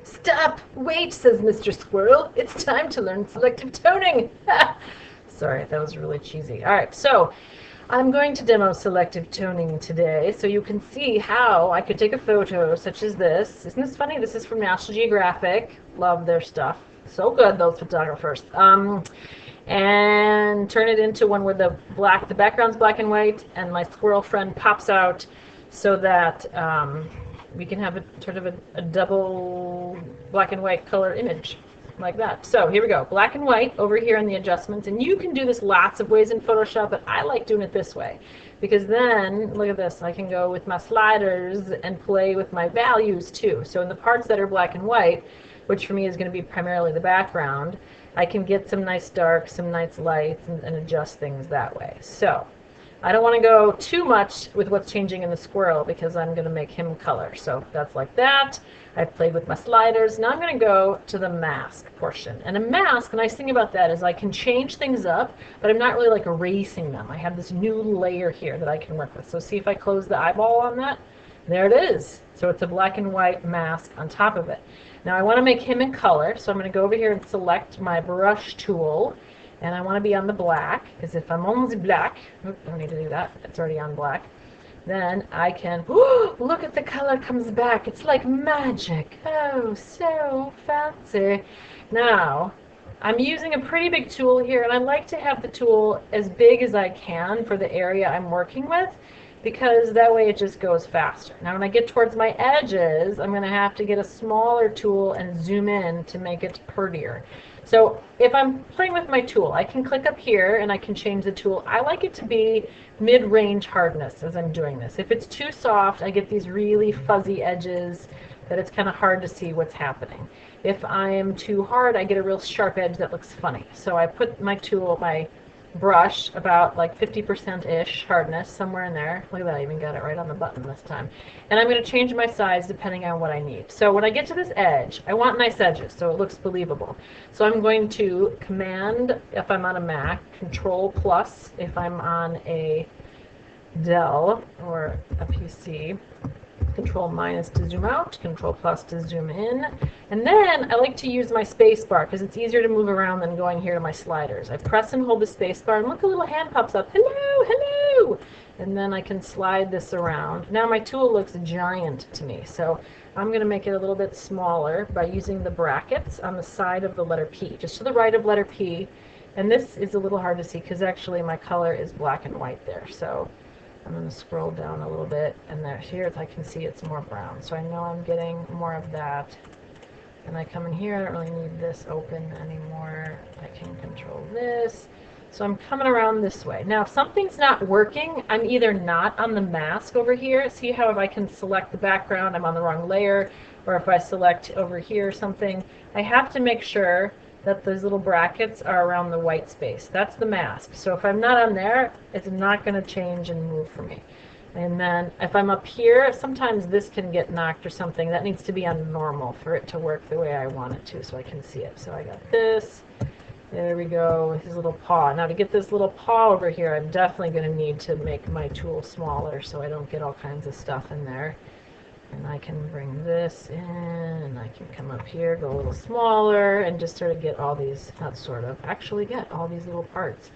Stop! Wait, says Mr. Squirrel. It's time to learn selective toning. Sorry, that was really cheesy. All right, so I'm going to demo selective toning today so you can see how I could take a photo such as this. Isn't this funny? This is from National Geographic. Love their stuff. So good, those photographers. And turn it into one where the background's black and white, and my squirrel friend pops out so that we can have a sort of a double black and white color image like that. So here we go, black and white over here in the adjustments, and you can do this lots of ways in Photoshop, but I like doing it this way because then, look at this, I can go with my sliders and play with my values too. So in the parts that are black and white, which for me is going to be primarily the background, I can get some nice darks, some nice lights, and adjust things that way. So I don't want to go too much with what's changing in the squirrel because I'm going to make him color. So that's like that. I've played with my sliders. Now I'm going to go to the mask portion. And a mask, the nice thing about that is I can change things up, but I'm not really like erasing them. I have this new layer here that I can work with. So see if I close the eyeball on that. There it is. So it's a black and white mask on top of it. Now I want to make him in color, so I'm going to go over here and select my brush tool. And I want to be on the black, because if I'm on the black, don't need to do that, it's already on black, then I can, look at the color comes back, it's like magic, oh, so fancy. Now, I'm using a pretty big tool here, and I like to have the tool as big as I can for the area I'm working with, because that way it just goes faster. Now when I get towards my edges, I'm going to have to get a smaller tool and zoom in to make it prettier. So if I'm playing with my tool, I can click up here and I can change the tool. I like it to be mid-range hardness as I'm doing this. If it's too soft, I get these really fuzzy edges that it's kind of hard to see what's happening. If I'm too hard, I get a real sharp edge that looks funny. So I put my tool, my brush, about like 50%-ish hardness, somewhere in there. Look at that, I even got it right on the button this time. And I'm going to change my size depending on what I need. So when I get to this edge, I want nice edges so it looks believable. So I'm going to Command, if I'm on a Mac, Control plus if I'm on a Dell or a PC, Control minus to zoom out, Control plus to zoom in. And then I like to use my space bar because it's easier to move around than going here to my sliders. I press and hold the space bar and look, a little hand pops up. Hello, hello! And then I can slide this around. Now my tool looks giant to me, so I'm going to make it a little bit smaller by using the brackets on the side of the letter P, just to the right of letter P. And this is a little hard to see because actually my color is black and white there. So I'm going to scroll down a little bit, and there, here I can see it's more brown. So I know I'm getting more of that. And I come in here, I don't really need this open anymore. I can control this. So I'm coming around this way. Now if something's not working, I'm either not on the mask over here. See how if I can select the background, I'm on the wrong layer, or if I select over here something, I have to make sure that those little brackets are around the white space. That's the mask. So if I'm not on there, it's not going to change and move for me. And then if I'm up here, sometimes this can get knocked or something. That needs to be on normal for it to work the way I want it to, so I can see it. So I got this. There we go, his little paw. Now to get this little paw over here, I'm definitely going to need to make my tool smaller so I don't get all kinds of stuff in there. And I can bring this in, and I can come up here, go a little smaller, and just sort of get all these, not sort of, actually get all these little parts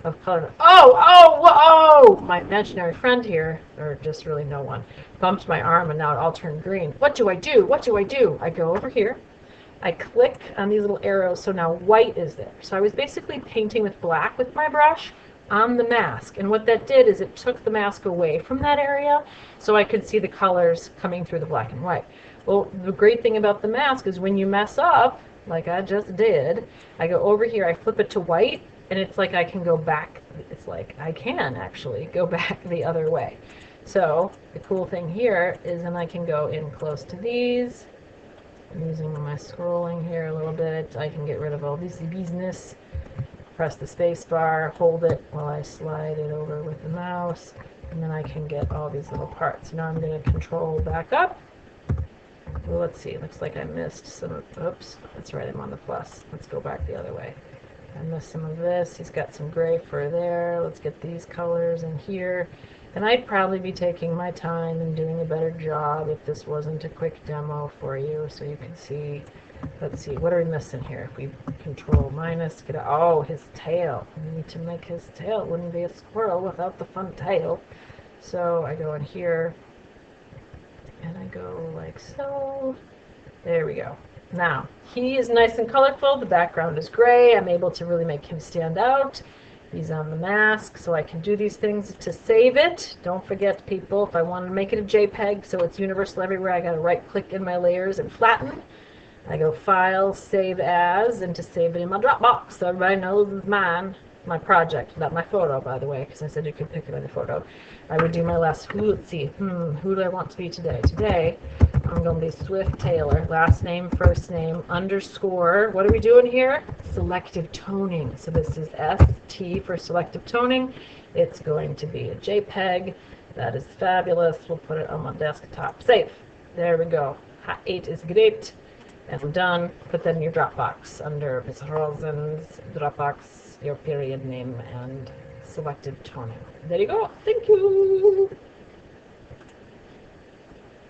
of color. Oh! My imaginary friend here, or just really no one, bumped my arm and now it all turned green. What do I do? What do I do? I go over here. I click on these little arrows, so now white is there. So I was basically painting with black with my brush on the mask, and what that did is it took the mask away from that area so I could see the colors coming through the black and white. Well, the great thing about the mask is when you mess up, like I just did, I go over here, I flip it to white, and it's like I can go back. It's like I can actually go back the other way. So the cool thing here is then I can go in close to these. I'm using my scrolling here a little bit. I can get rid of all this business. Press the space bar, hold it while I slide it over with the mouse, and then I can get all these little parts. Now I'm going to control back up. Well, let's see, it looks like I missed some of, oops, that's right, I'm on the plus. Let's go back the other way. I missed some of this. He's got some gray fur there. Let's get these colors in here. And I'd probably be taking my time and doing a better job if this wasn't a quick demo for you, so you can see. Let's see, what are we missing here? If we control minus, get oh, his tail. We need to make his tail. It wouldn't be a squirrel without the fun tail. So I go in here, and I go like so. There we go. Now, he is nice and colorful. The background is gray. I'm able to really make him stand out. He's on the mask, so I can do these things to save it. Don't forget, people, if I want to make it a JPEG so it's universal everywhere, I got to right-click in my layers and flatten. I go File, Save As, and to save it in my Dropbox so everybody knows it's mine. My project, not my photo, by the way, because I said you could pick it in the photo. I would do my last, let's see, who do I want to be today? Today, I'm going to be Swift Taylor, last name, first name, underscore, what are we doing here? Selective toning. So this is ST for selective toning. It's going to be a JPEG. That is fabulous. We'll put it on my desktop. Save. There we go. Hot 8 is great. And I'm done. Put that in your Dropbox under Ms. Rosen's Dropbox, your period name, and selective toning. There you go. Thank you.